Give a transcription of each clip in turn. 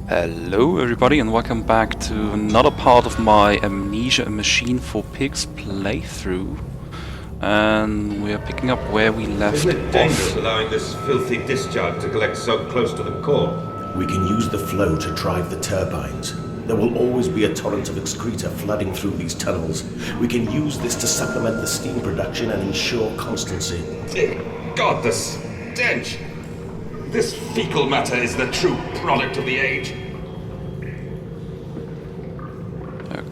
Hello everybody and welcome back to another part of my Amnesia, a Machine for Pigs playthrough. And we're picking up where we left Isn't it dangerous off. allowing this filthy discharge to collect so close to the core? We can use the flow to drive the turbines. There will always be a torrent of excreta flooding through these tunnels. We can use this to supplement the steam production and ensure constancy. God, the stench! This fecal matter is the true product of the age.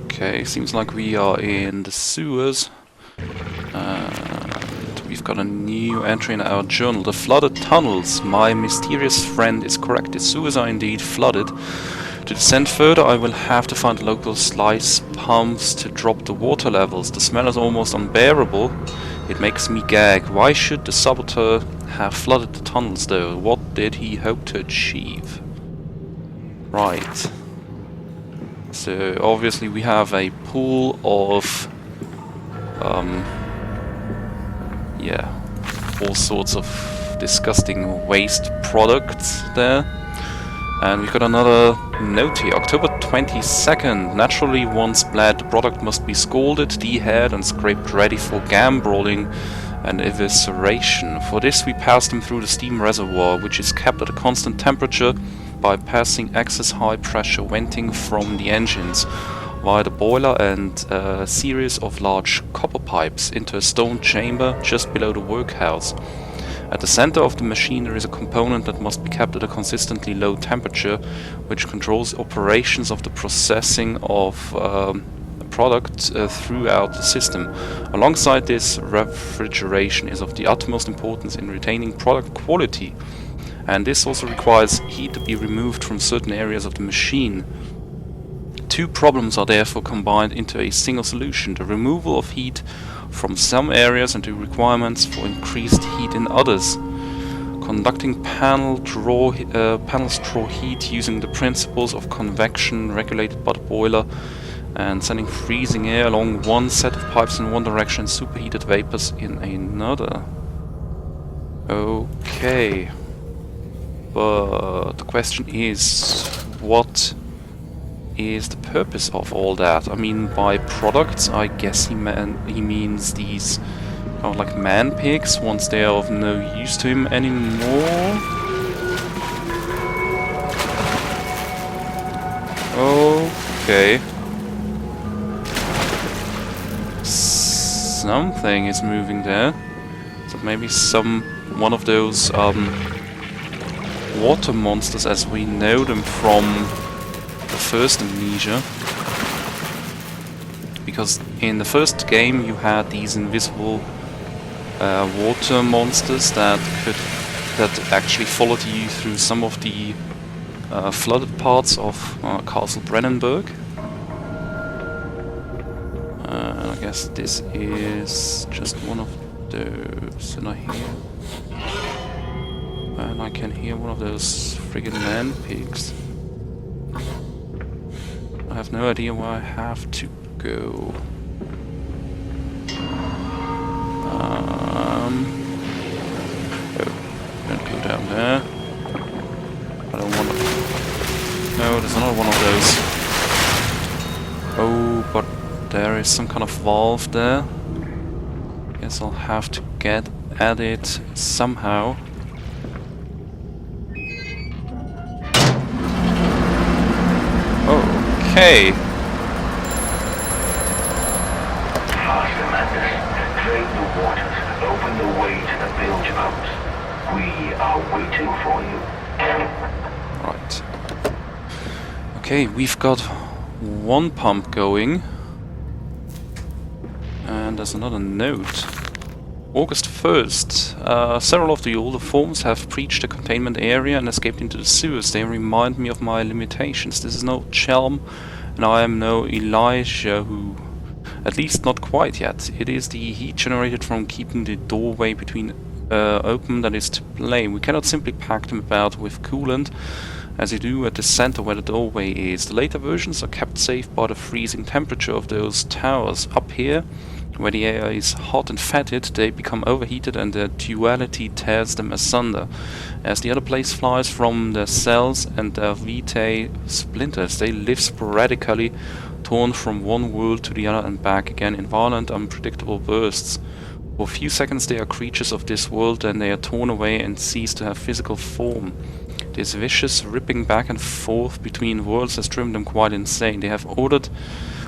Okay, seems like we are in the sewers. And we've got a new entry in our journal. The flooded tunnels. My mysterious friend is correct. The sewers are indeed flooded. To descend further, I will have to find local slice pumps to drop the water levels. The smell is almost unbearable. It makes me gag. Why should the saboteur have flooded the tunnels though? What did he hope to achieve? Right. So obviously we have a pool of all sorts of disgusting waste products there. And we've got another note here. October 22nd. Naturally, once bled, the product must be scalded, dehaired and scraped ready for gambroling and evisceration. For this we pass them through the steam reservoir, which is kept at a constant temperature by passing excess high pressure venting from the engines via the boiler and a series of large copper pipes into a stone chamber just below the workhouse. At the center of the machine there is a component that must be kept at a consistently low temperature, which controls operations of the processing of product throughout the system. Alongside this, refrigeration is of the utmost importance in retaining product quality, and this also requires heat to be removed from certain areas of the machine. Two problems are therefore combined into a single solution: the removal of heat from some areas and the requirements for increased heat in others. Conducting panels draw heat using the principles of convection regulated by the boiler, and sending freezing air along one set of pipes in one direction and superheated vapors in another. Okay. But the question is, what is the purpose of all that? I mean, by products, I guess he means these kind of like man pigs once they are of no use to him anymore. Okay. Something is moving there. So maybe one of those water monsters as we know them from the first Amnesia, because in the first game you had these invisible water monsters that actually followed you through some of the flooded parts of Castle Brennenburg. And I guess this is just one of those, and I can hear one of those friggin' man pigs. I have no idea where I have to go. Don't go down there. I don't want to. No, there's another one of those. Oh, but there is some kind of valve there. Guess I'll have to get at it somehow. Okay. Faster, Madness. Drain the waters. Open the way to the bilge pumps. We are waiting for you. Right. Okay, we've got one pump going. And there's another note. August 1st. Several of the older forms have breached the containment area and escaped into the sewers. They remind me of my limitations. This is no Chelm, and I am no Elijah who... At least not quite yet. It is the heat generated from keeping the doorway between open that is to blame. We cannot simply pack them about with coolant, as you do at the center where the doorway is. The later versions are kept safe by the freezing temperature of those towers. Up here, Where the air is hot and fetid, they become overheated and their duality tears them asunder. As the other place flies from their cells and their vitae splinters, they live sporadically, torn from one world to the other and back again in violent, unpredictable bursts. For a few seconds they are creatures of this world, then they are torn away and cease to have physical form. This vicious ripping back and forth between worlds has driven them quite insane.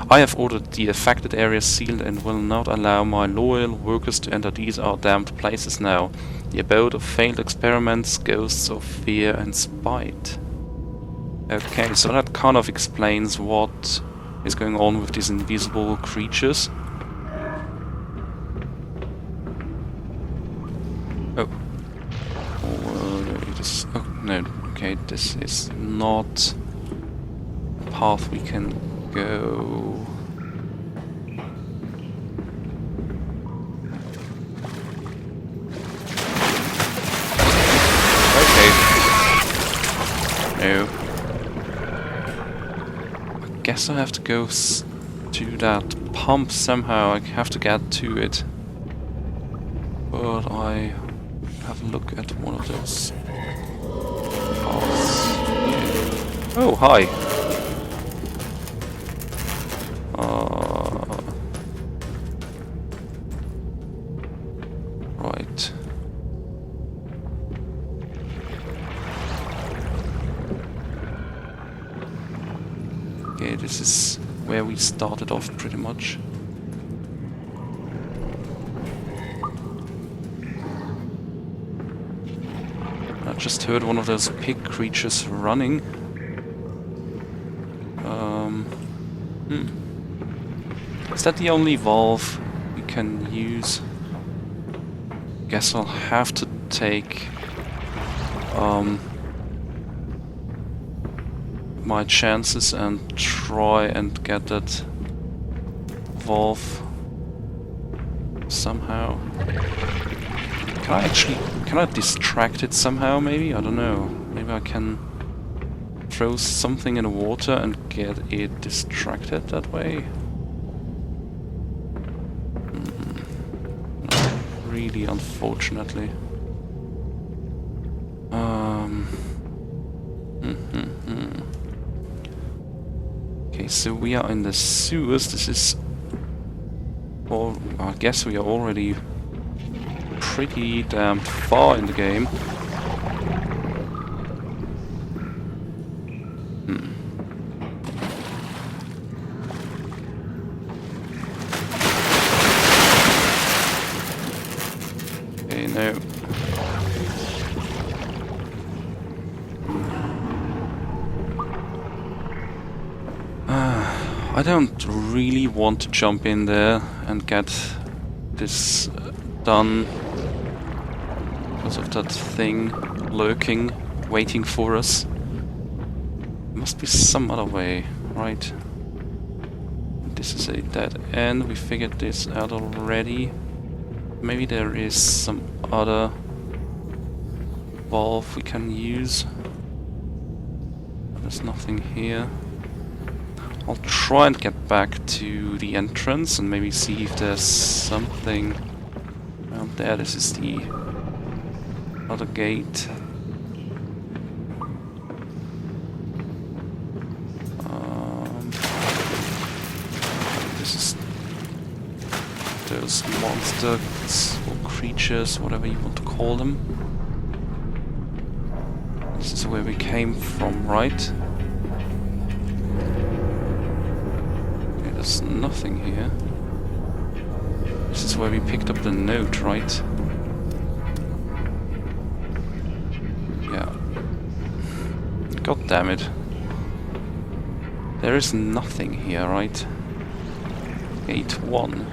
I have ordered the affected areas sealed and will not allow my loyal workers to enter these our damned places now. The abode of failed experiments, ghosts of fear and spite. Okay, so that kind of explains what is going on with these invisible creatures. Oh. Oh, no, okay, this is not a path we can go. Okay. No. I guess I have to go to that pump somehow. I have to get to it. But I have a look at one of those paths. Yeah. Oh, hi. Right. Okay, this is where we started off pretty much. I just heard one of those pig creatures running. Is that the only valve we can use? Guess I'll have to take my chances and try and get that valve somehow. Can I distract it somehow maybe? I don't know. Maybe I can throw something in the water and get it distracted that way? Really, unfortunately. Okay, so we are in the sewers. This is... Well, I guess we are already pretty damn far in the game. Okay, no. I don't really want to jump in there and get this done because of that thing lurking, waiting for us. There must be some other way, right? This is a dead end. We figured this out already. Maybe there is some other valve we can use. There's nothing here. I'll try and get back to the entrance and maybe see if there's something around there. This is the other gate. This is those monsters or creatures, whatever you want to call them. This is where we came from, right? There's nothing here. This is where we picked up the note, right? Yeah. God damn it. There is nothing here, right? Gate 1.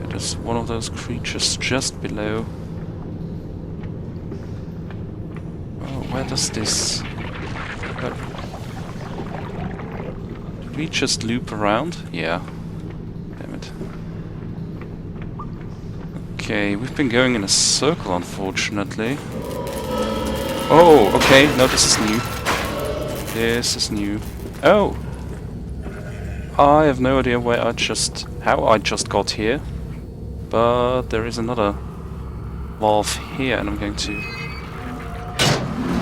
Yeah, there's one of those creatures just below. Oh, where does this... Did we just loop around? Yeah. Damn it. Okay, we've been going in a circle, unfortunately. Oh, okay. No, this is new. This is new. Oh! I have no idea how I just got here, but there is another valve here, and I'm going to do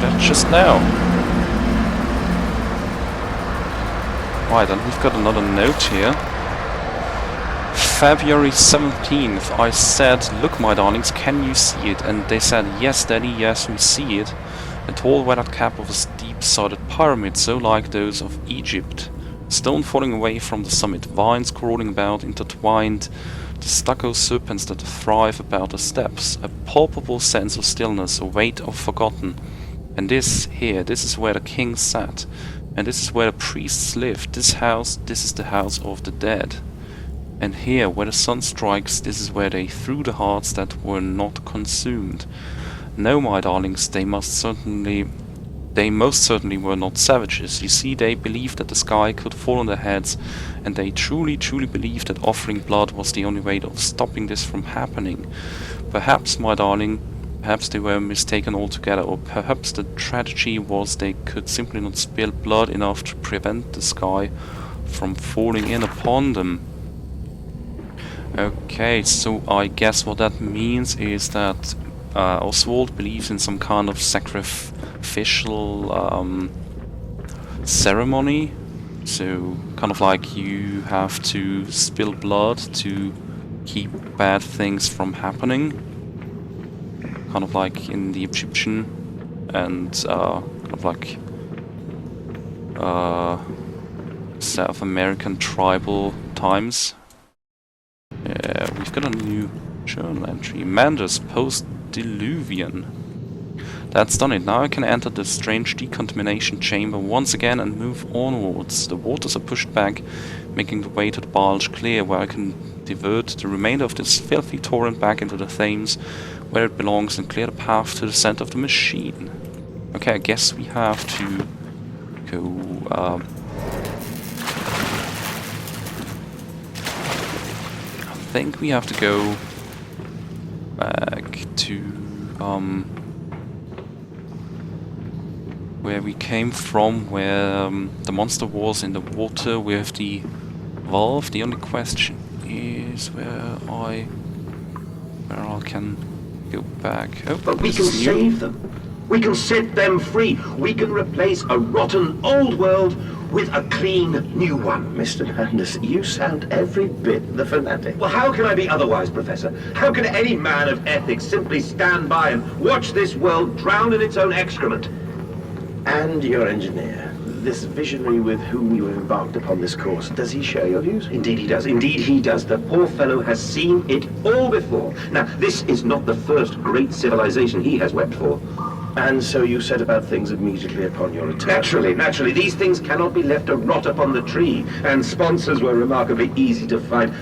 that just now. Right, and we've got another note here. February 17th, I said, "Look, my darlings, can you see it?" And they said, "Yes, Daddy, yes, we see it. A tall weathered cap of a steep-sided pyramid, so like those of Egypt. Stone falling away from the summit, vines crawling about, intertwined, the stucco serpents that thrive about the steps, a palpable sense of stillness, a weight of forgotten. And this here, this is where the king sat, and this is where the priests lived. This house, this is the house of the dead. And here, where the sun strikes, this is where they threw the hearts that were not consumed. No, my darlings, they most certainly were not savages. You see, they believed that the sky could fall on their heads, and they truly believed that offering blood was the only way of stopping this from happening. Perhaps, my darling, perhaps they were mistaken altogether, or perhaps the tragedy was they could simply not spill blood enough to prevent the sky from falling in upon them." Okay, so I guess what that means is that Oswald believes in some kind of sacrificial ceremony. So, kind of like you have to spill blood to keep bad things from happening. Kind of like in the Egyptian and kind of like South American tribal times. Yeah, we've got a new journal entry. Mandus post-diluvian. That's done it. Now I can enter the strange decontamination chamber once again and move onwards. The waters are pushed back, making the way to the bulge clear, where I can divert the remainder of this filthy torrent back into the Thames, where it belongs, and clear the path to the center of the machine. Okay, I guess we have to go... I think we have to go back to where we came from, where the monster was in the water with the valve. The only question is where I can go back. Oh, But we can save them. We can set them free. We can replace a rotten old world with a clean new one. Mr. Mandus, you sound every bit the fanatic. Well, how can I be otherwise, Professor? How can any man of ethics simply stand by and watch this world drown in its own excrement? And your engineer, this visionary with whom you have embarked upon this course, does he share your views? Indeed he does. Indeed he does. The poor fellow has seen it all before. Now, this is not the first great civilization he has wept for. And so you set about things immediately upon your return? Naturally. These things cannot be left to rot upon the tree. And sponsors were remarkably easy to find.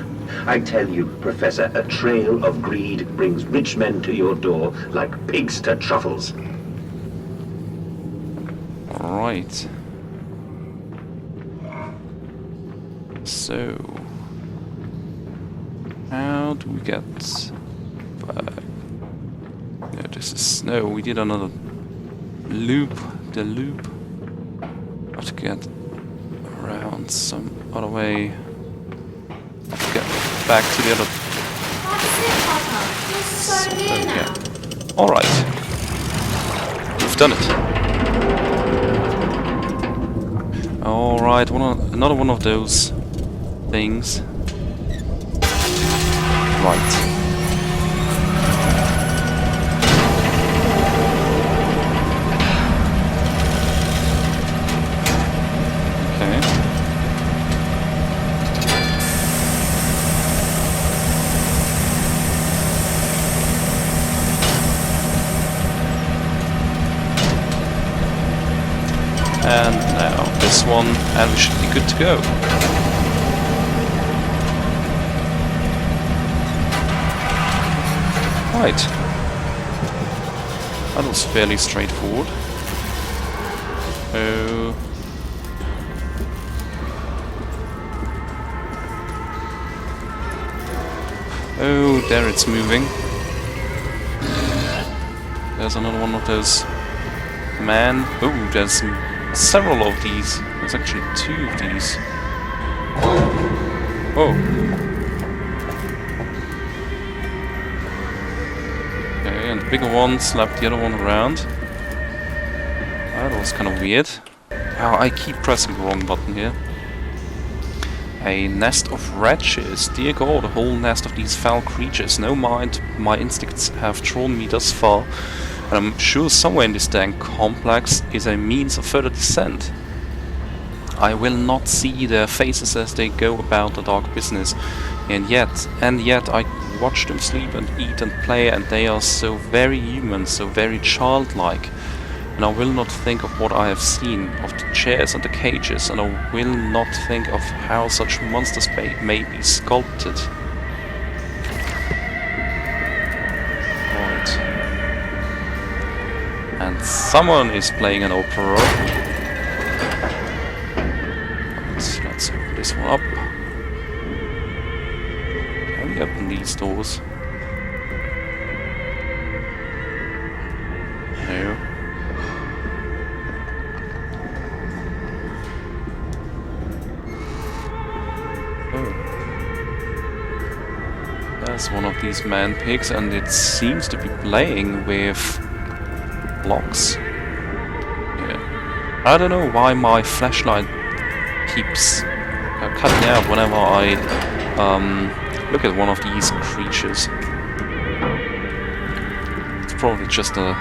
I tell you, Professor, a trail of greed brings rich men to your door like pigs to truffles. Right. So, how do we get back? No, this is... No, we did another loop. The loop. Have to get around some other way. Have to get back to the other... That's it, Papa. You're so near now. Alright. We've done it. Alright, another one of those things. Right. Okay. And now this one, and we should be good to go. Right. That was fairly straightforward. Oh, there it's moving. There's another one of those men. Oh, there's several of these. There's actually two of these. Oh. Okay, and the bigger one slapped the other one around. That was kind of weird. Wow, I keep pressing the wrong button here. A nest of wretches. Dear God, a whole nest of these foul creatures. No mind, my instincts have drawn me thus far. And I'm sure somewhere in this dang complex is a means of further descent. I will not see their faces as they go about the dark business. And yet I watch them sleep and eat and play, and they are so very human, so very childlike. And I will not think of what I have seen, of the chairs and the cages, and I will not think of how such monsters may be sculpted. Right. And someone is playing an opera. Let's open this one up. Can we open these doors? No. There's one of these man pigs, and it seems to be playing with blocks. Yeah. I don't know why my flashlight keeps cutting out whenever I look at one of these creatures. It's probably just a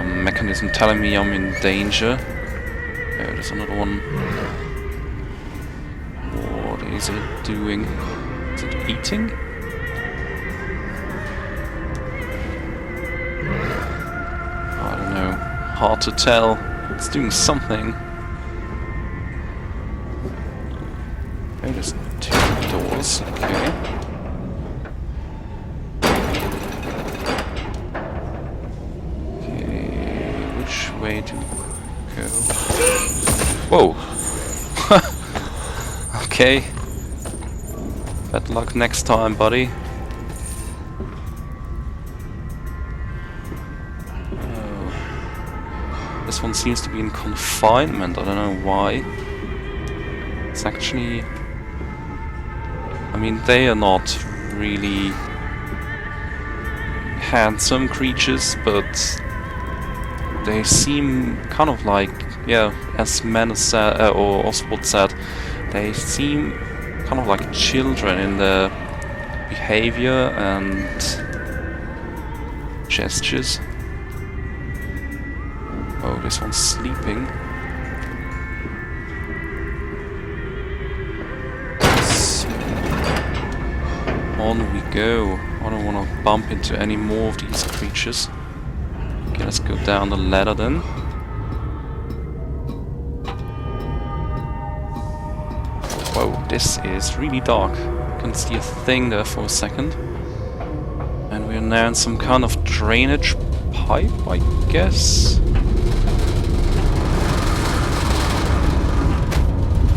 mechanism telling me I'm in danger. Oh, there's another one. What is it doing? Is it eating? I don't know. Hard to tell. It's doing something. Okay, there's 2 doors. Okay. Okay, which way to go? Whoa! Okay. Bad luck next time, buddy. Oh. This one seems to be in confinement. I don't know why. It's actually... I mean, they are not really handsome creatures, but they seem kind of like, yeah, as Menace said, or Oswald said, they seem kind of like children in their behavior and gestures. Oh, this one's sleeping. On we go. I don't want to bump into any more of these creatures. Okay, let's go down the ladder then. Whoa, this is really dark. I can see a thing there for a second. And we're now in some kind of drainage pipe, I guess.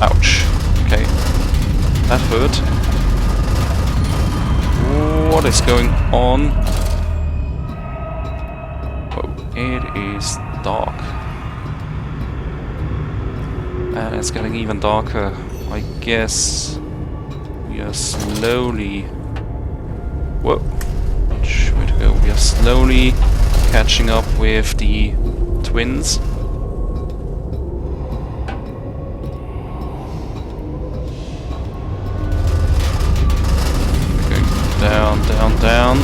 Ouch. Okay. That hurt. What is going on? Whoa, it is dark. And it's getting even darker. I guess we are slowly... Whoa! Which way to go? We are slowly catching up with the twins. Going down, down, down.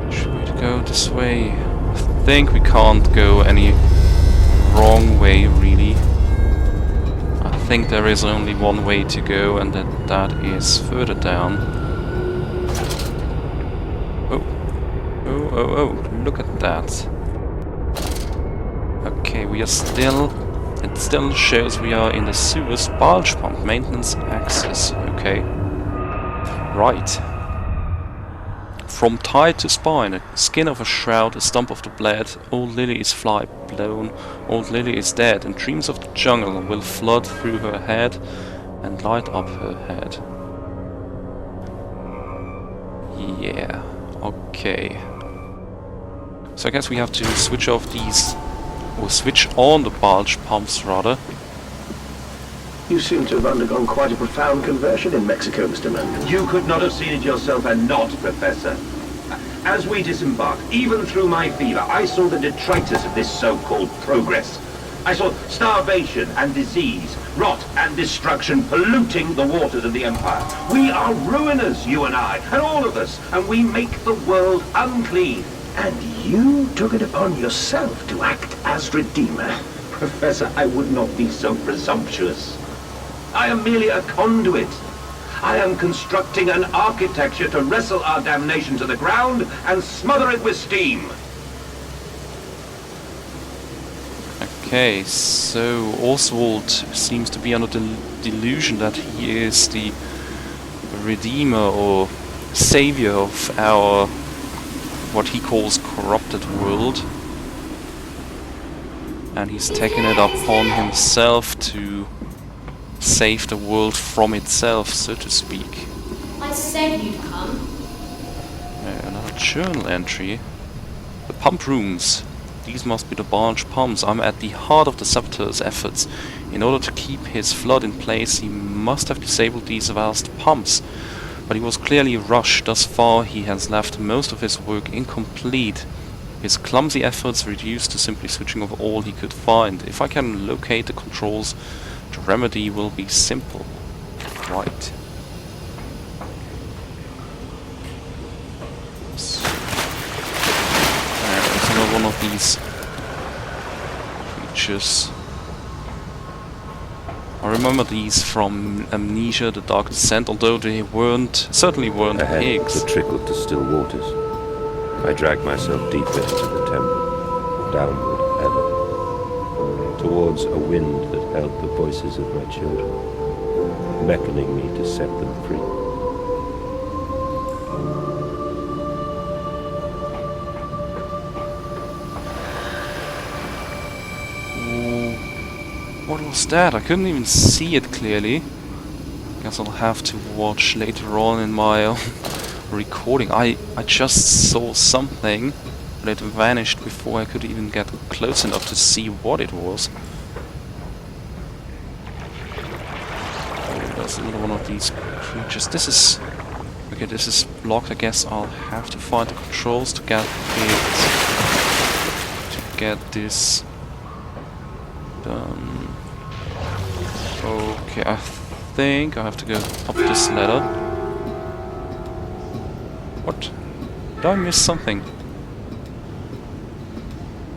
Which way to go? This way. I think we can't go any wrong way, really. I think there is only one way to go, and that is further down. Oh. Oh, oh, oh, look at that. Okay, we are still... It still shows we are in the sewers bulge pump maintenance access. Okay. Right. From thigh to spine, a skin of a shroud, a stump of the blade, old Lily is fly blown, old Lily is dead, and dreams of the jungle will flood through her head and light up her head. Yeah, okay. So I guess we have to switch off these or switch on the bulge pumps rather. You seem to have undergone quite a profound conversion in Mexico, Mr. Mann. You could not have seen it yourself and not, Professor. As we disembarked, even through my fever, I saw the detritus of this so-called progress. I saw starvation and disease, rot and destruction polluting the waters of the Empire. We are ruiners, you and I, and all of us, and we make the world unclean. And you took it upon yourself to act as Redeemer? Professor, I would not be so presumptuous. I am merely a conduit. I am constructing an architecture to wrestle our damnation to the ground and smother it with steam. Okay, so Oswald seems to be under the delusion that he is the redeemer or savior of our, what he calls, corrupted world. And he's taken it upon himself to save the world from itself, so to speak. I said you'd come. Another journal entry. The pump rooms. These must be the barge pumps. I'm at the heart of the saboteur's efforts. In order to keep his flood in place, he must have disabled these vast pumps. But he was clearly rushed. Thus far, he has left most of his work incomplete. His clumsy efforts reduced to simply switching off all he could find. If I can locate the controls, the remedy will be simple. Right. There's another one of these creatures. I remember these from Amnesia, the Dark Descent, although they certainly weren't Ahead, pigs. the trickle to still waters. I dragged myself deeper into the temple, downward ever, towards a wind that held the voices of my children, beckoning me to set them free. What was that? I couldn't even see it clearly. Guess I'll have to watch later on in my recording. I just saw something, but it vanished before I could even get close enough to see what it was. Oh, there's another one of these creatures. This is... okay, this is blocked. I guess I'll have to find the controls to get it... to get this done. Okay, I think I have to go up this ladder. What? Did I miss something?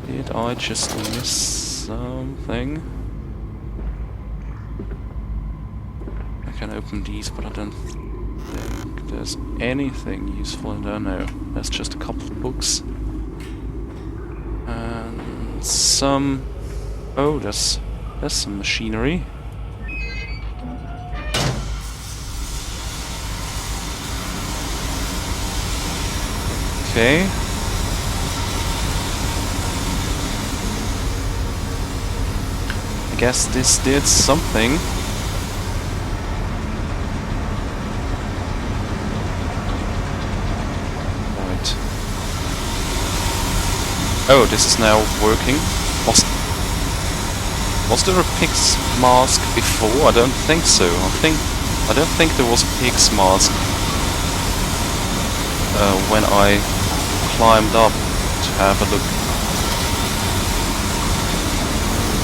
Did I just miss something? I can open these, but I don't think there's anything useful in there. No, there's just a couple of books. And some... oh, there's some machinery. Okay. I guess this did something. Right. Oh, this is now working. Was there a pig's mask before? I don't think so. I don't think there was a pig's mask when I climbed up to have a look.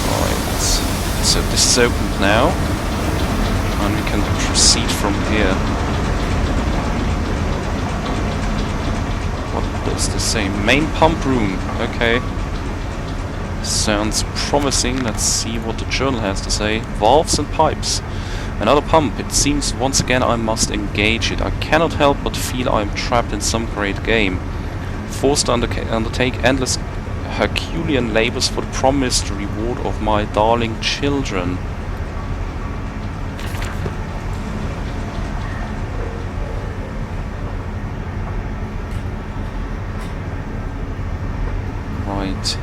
Right. So this is opened now, and we can proceed from here. What does this say? Main pump room. Okay. Sounds promising. Let's see what the journal has to say. Valves and pipes. Another pump. It seems once again I must engage it. I cannot help but feel I am trapped in some great game. Forced to undertake endless Herculean labors for the promised reward of my darling children. Right.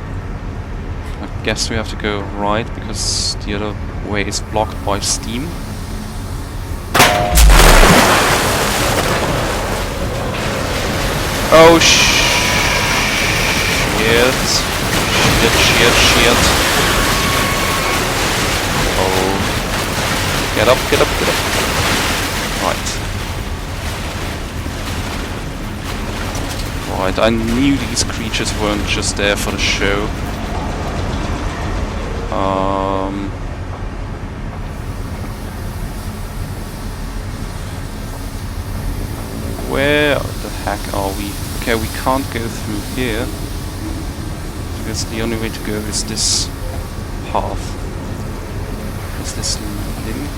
I guess we have to go right, because the other way is blocked by steam. Oh shit. shit. Oh. Get up. Right, I knew these creatures weren't just there for the show. Where the heck are we? Okay, we can't go through here. Because the only way to go is this path. Is this leading?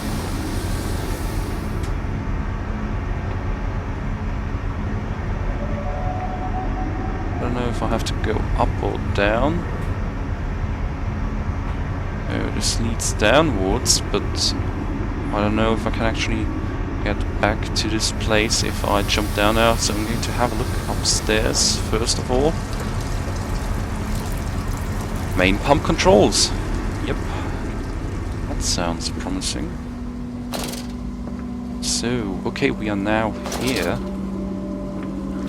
I don't know if I have to go up or down. Oh, this leads downwards, but I don't know if I can actually get back to this place if I jump down now. So I'm going to have a look upstairs first of all. Main pump controls. Yep. That sounds promising. So, okay, we are now here.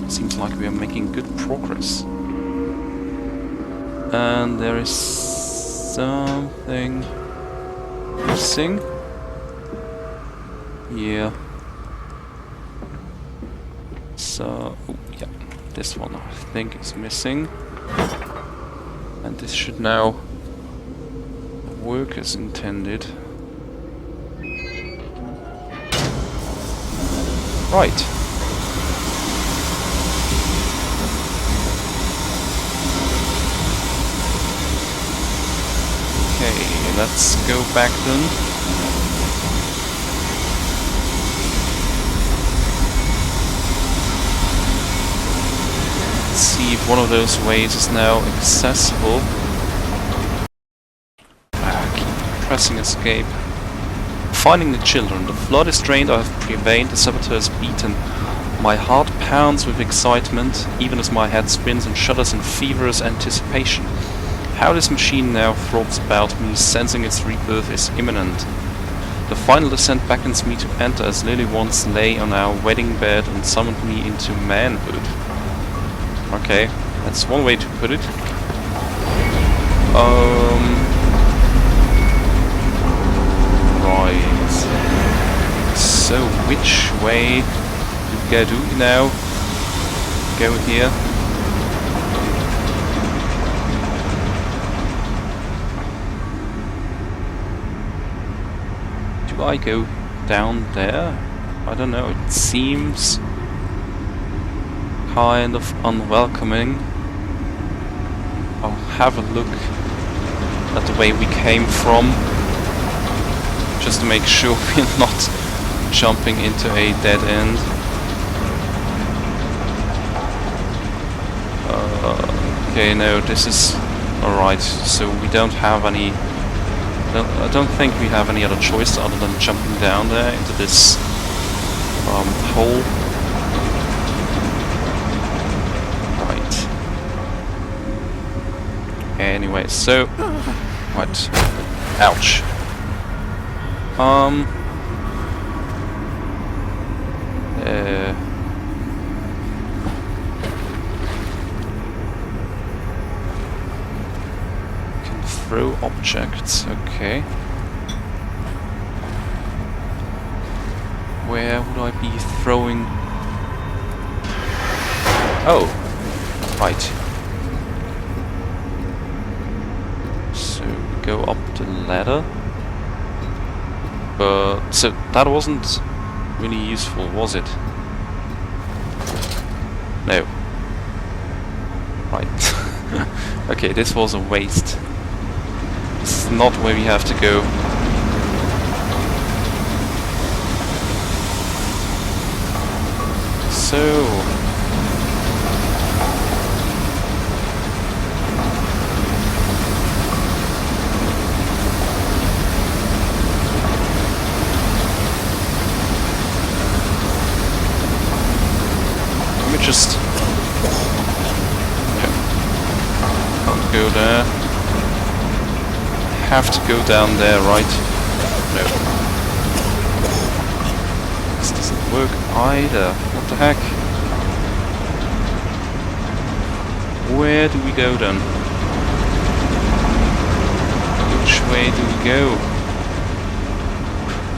Seems like we are making good progress. And there is something missing. Yeah. So, oh, yeah, this one I think is missing. And this should now work as intended. Right. Okay, let's go back then. See if one of those ways is now accessible. Keep pressing escape. Finding the children. The flood is drained, I have prevailed, the saboteur is beaten. My heart pounds with excitement, even as my head spins and shudders in feverish anticipation. How this machine now throbs about me, sensing its rebirth is imminent. The final descent beckons me to enter as Lily once lay on our wedding bed and summoned me into manhood. Okay, that's one way to put it. Right. So which way do we now go here? Do I go down there? I don't know, it seems kind of unwelcoming. I'll have a look at the way we came from, just to make sure we're not jumping into a dead end. Okay, no, this is alright, so we don't have any... I don't think we have any other choice other than jumping down there into this hole. Anyway, so... What? Ouch. Can throw objects, okay. Where would I be throwing? Oh, right. Go up the ladder, but so that wasn't really useful, was it? No. Right. Okay, this was a waste. This is not where we have to go. So just can't go there. Have to go down there, right? No. This doesn't work either. What the heck? Where do we go then? way do we go?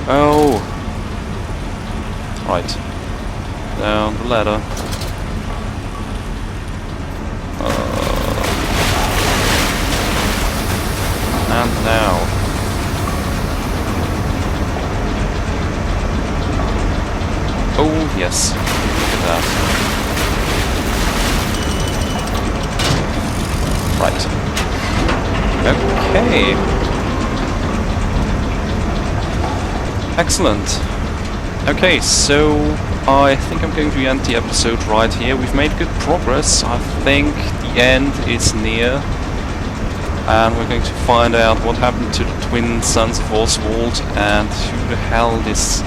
Oh! Right. Down the ladder. And now. Oh, yes. Look at that. Right. Okay. Excellent. Okay, so I think I'm going to end the episode right here. We've made good progress. I think the end is near. And we're going to find out what happened to the twin sons of Oswald and who the hell this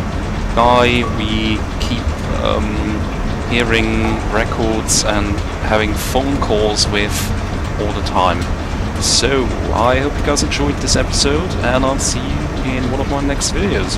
guy we keep hearing records and having phone calls with all the time. So, I hope you guys enjoyed this episode, and I'll see you in one of my next videos.